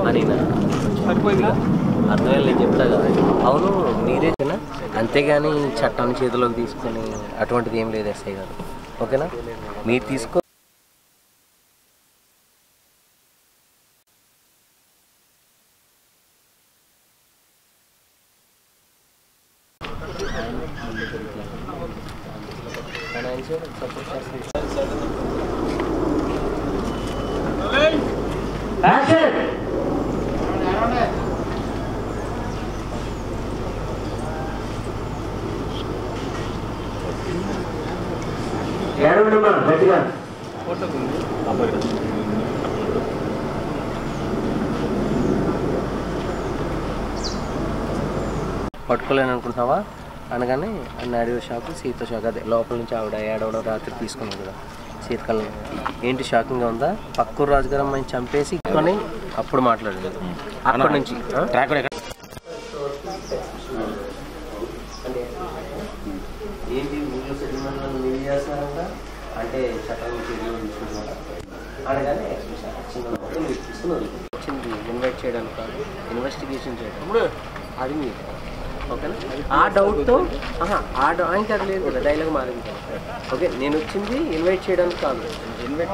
అని అర్థమైంది నేను చెప్తా కదా. అవును మీరేనా, అంతేగాని చట్టాన్ని చేతిలోకి తీసుకొని అటువంటిది ఏం లేదు ఎస్ఐ గారు. ఓకేనా, మీరు తీసుకో. పట్టుకోలేను అనుకుంటున్నావా అనగానే నాడియో షాక్, సీత షాక్. అదే లోపల నుంచి ఆవిడ ఏడవడం రాత్రి తీసుకున్నావు కదా శీతకాలం. ఏంటి షాకింగ్గా ఉందా? పక్కూరు రాజుగారు అమ్మాయిని చంపేసి కొని అప్పుడు మాట్లాడలేదు. అక్కడి నుంచి ఏంటి ఊళ్ళో సెటిల్మెంట్ మీరు చేస్తున్నారంట అంటే చట్టాన్ని చేతిలో తీసుకుంటున్నారా అనగానే వచ్చింది ఇన్వైట్ చేయడానికి కాదు, ఇన్వెస్టిగేషన్ చేయడం. అది మీరు ఓకేనా? ఆ డౌట్తో ఇంకా అది లేదు కదా, డైలాగ్ మారింది. ఓకే, నేను వచ్చింది ఇన్వైట్ చేయడానికి కాదు, ఇన్వైట్